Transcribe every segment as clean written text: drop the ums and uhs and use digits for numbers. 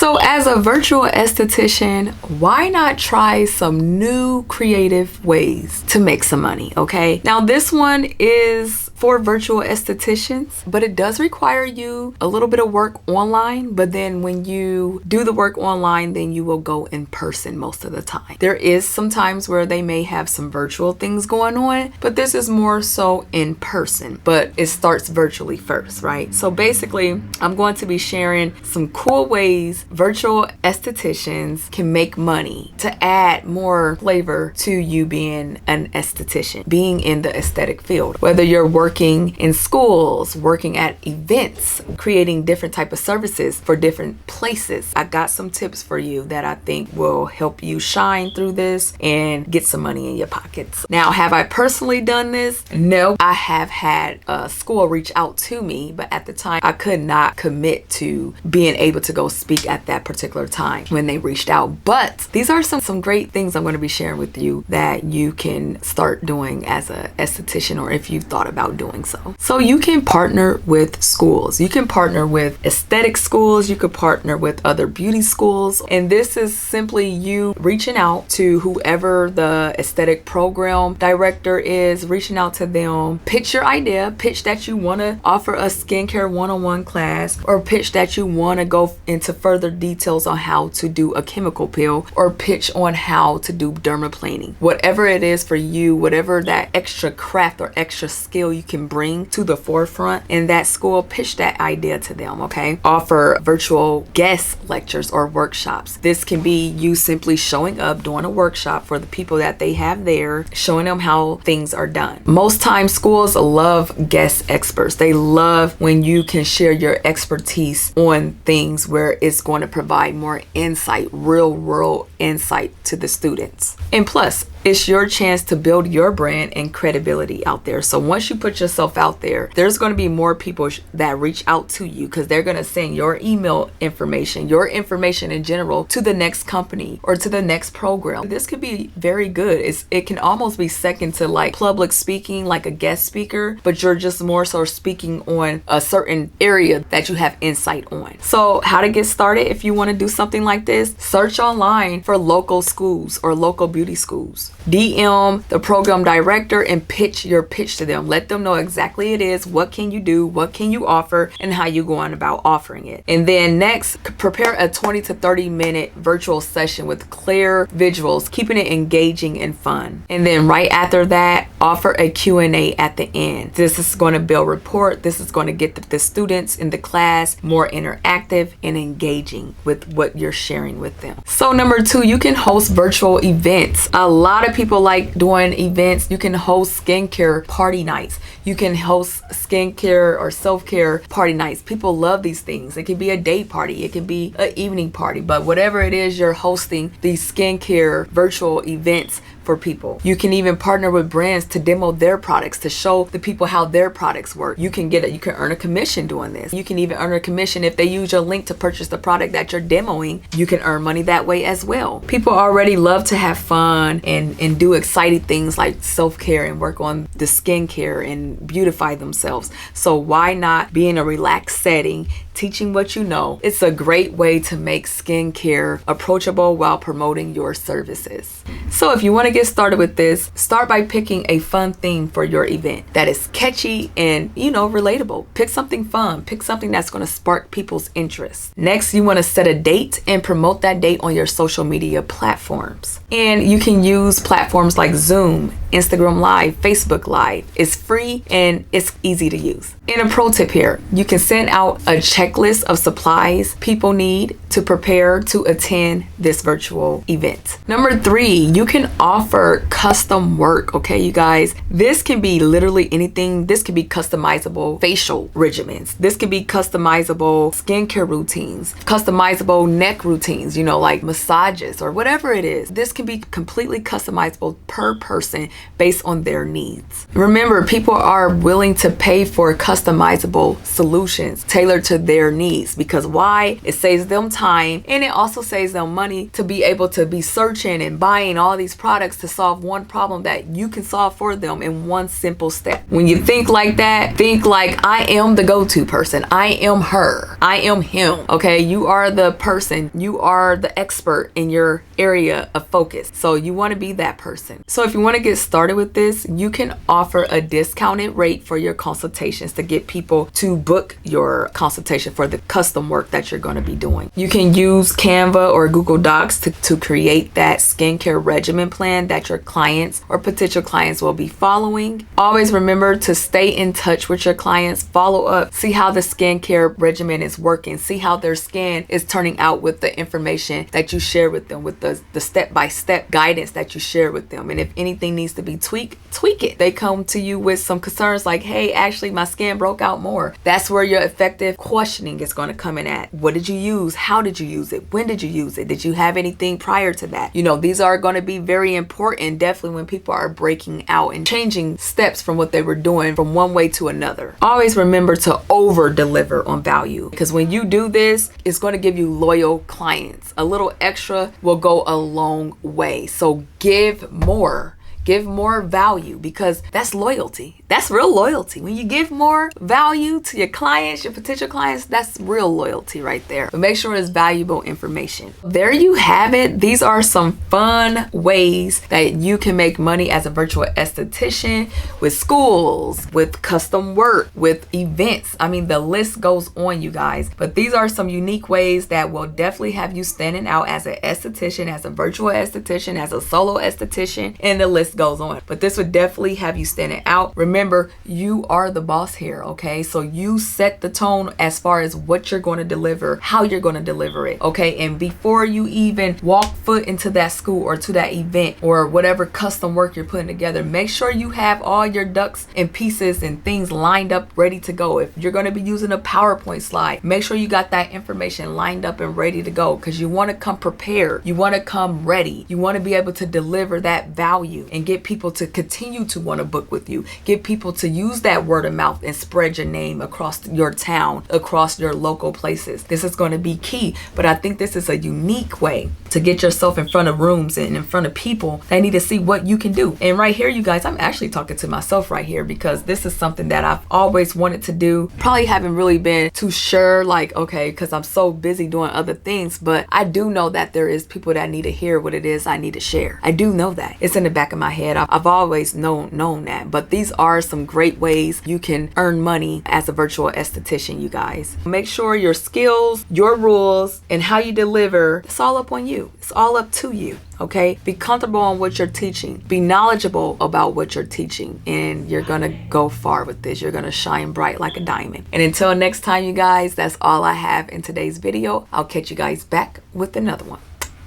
So as a virtual esthetician, why not try some new creative ways to make some money, okay? Now this one is for virtual estheticians, but it does require you a little bit of work online, but then when you do the work online, then you will go in person most of the time. There is some times where they may have some virtual things going on, but this is more so in person, but it starts virtually first, right? So basically, I'm going to be sharing some cool ways virtual estheticians can make money to add more flavor to you being an esthetician, being in the aesthetic field. Whether you're working in schools, working at events, creating different type of services for different places. I got some tips for you that I think will help you shine through this and get some money in your pockets. Now, have I personally done this? No, I have had a school reach out to me, but at the time I could not commit to being able to go speak at that particular time when they reached out. But these are some great things I'm going to be sharing with you that you can start doing as an esthetician, or if you've thought about doing so. So you can partner with schools. You can partner with aesthetic schools. You could partner with other beauty schools. And this is simply you reaching out to whoever the aesthetic program director is, reaching out to them, pitch your idea, pitch that you want to offer a skincare one-on-one class, or pitch that you want to go into further details on how to do a chemical peel, or pitch on how to do dermaplaning. Whatever it is for you, whatever that extra craft or extra skill you can bring to the forefront in that school, pitch that idea to them, okay? Offer virtual guest lectures or workshops. This can be you simply showing up, doing a workshop for the people that they have there, showing them how things are done. Most times schools love guest experts. They love when you can share your expertise on things where it's going to provide more insight, real world insight to the students. And plus, it's your chance to build your brand and credibility out there. So once you put yourself out there, there's going to be more people that reach out to you because they're going to send your email information, your information in general, to the next company or to the next program. This could be very good. It can almost be second to like public speaking, like a guest speaker, but you're just more so speaking on a certain area that you have insight on. So how to get started if you want to do something like this? Search online for local schools or local beauty schools. DM the program director and pitch your pitch to them. Let them know exactly it is, what can you do, what can you offer, and how you go on about offering it. And then next, prepare a 20 to 30 minute virtual session with clear visuals, keeping it engaging and fun. And then right after that, offer a Q&A at the end. This is going to build rapport. This is going to get the students in the class more interactive and engaging with what you're sharing with them. So number 2, you can host virtual events. A lot of people like doing events. You can host skincare party nights. You can host skincare or self-care party nights. People love these things. It can be a day party. It can be an evening party. But whatever it is, you're hosting these skincare virtual events for people. You can even partner with brands to demo their products, to show the people how their products work. You can earn a commission doing this. You can even earn a commission if they use your link to purchase the product that you're demoing. You can earn money that way as well. People already love to have fun and do exciting things like self-care and work on the skincare and beautify themselves. So why not be in a relaxed setting, teaching what you know? It's a great way to make skincare approachable while promoting your services. So if you want to get started with this, start by picking a fun theme for your event that is catchy and, relatable. Pick something fun. Pick something that's going to spark people's interest. Next, you want to set a date and promote that date on your social media platforms. And you can use platforms like Zoom, Instagram Live, Facebook Live. It's free and it's easy to use. And a pro tip here, you can send out a checklist of supplies people need to prepare to attend this virtual event. Number 3, you can offer custom work. Okay, you guys, this can be literally anything. This can be customizable facial regimens. This can be customizable skincare routines, customizable neck routines, like massages or whatever it is. This can be completely customizable per person based on their needs. Remember, people are willing to pay for customizable solutions tailored to their their needs. Because why? It saves them time, and it also saves them money to be able to be searching and buying all these products to solve one problem that you can solve for them in one simple step. When you think like that, think like, I am the go-to person. I am her. I am him. Okay, you are the person. You are the expert in your area of focus. So you want to be that person. So if you want to get started with this, you can offer a discounted rate for your consultations to get people to book your consultation for the custom work that you're going to be doing. You can use Canva or Google Docs to create that skincare regimen plan that your clients or potential clients will be following. Always remember to stay in touch with your clients, follow up, see how the skincare regimen is working, see how their skin is turning out with the information that you share with them, with the step-by-step guidance that you share with them. And if anything needs to be tweaked, tweak it. They come to you with some concerns like, hey, actually my skin broke out more. That's where your effective questioning is going to come in at. What did you use? How did you use it? When did you use it? Did you have anything prior to that? You know, these are going to be very important, definitely when people are breaking out and changing steps from what they were doing from one way to another. Always remember to over deliver on value, because when you do this, it's going to give you loyal clients. A little extra will go a long way. So give more. Give more value, because that's loyalty. That's real loyalty. When you give more value to your clients, your potential clients, that's real loyalty right there. But make sure it's valuable information. There you have it. These are some fun ways that you can make money as a virtual esthetician with schools, with custom work, with events. I mean, the list goes on, you guys. But these are some unique ways that will definitely have you standing out as an esthetician, as a virtual esthetician, as a solo esthetician, and the list goes on. But this would definitely have you standing out. Remember, you are the boss here, okay? So you set the tone as far as what you're going to deliver, how you're going to deliver it, okay? And before you even walk foot into that school or to that event or whatever custom work you're putting together, make sure you have all your ducks and pieces and things lined up, ready to go. If you're going to be using a PowerPoint slide, make sure you got that information lined up and ready to go, because you want to come prepared. You want to come ready. You want to be able to deliver that value and get people to continue to want to book with you. Get people to use that word of mouth and spread your name across your town, across your local places. This is going to be key, but I think this is a unique way to get yourself in front of rooms and in front of people that need to see what you can do. And right here, you guys, I'm actually talking to myself right here, because this is something that I've always wanted to do. Probably haven't really been too sure, like, okay, because I'm so busy doing other things, but I do know that there is people that need to hear what it is I need to share. I do know that. It's in the back of my head. I've always known that. But these are some great ways you can earn money as a virtual esthetician, you guys. Make sure your skills, your rules, and how you deliver, it's all up on you. It's all up to you. Okay, be comfortable on what you're teaching, be knowledgeable about what you're teaching, and you're gonna go far with this. You're gonna shine bright like a diamond. And until next time, you guys, that's all I have in today's video. I'll catch you guys back with another one.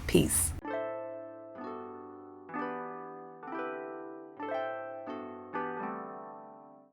Peace.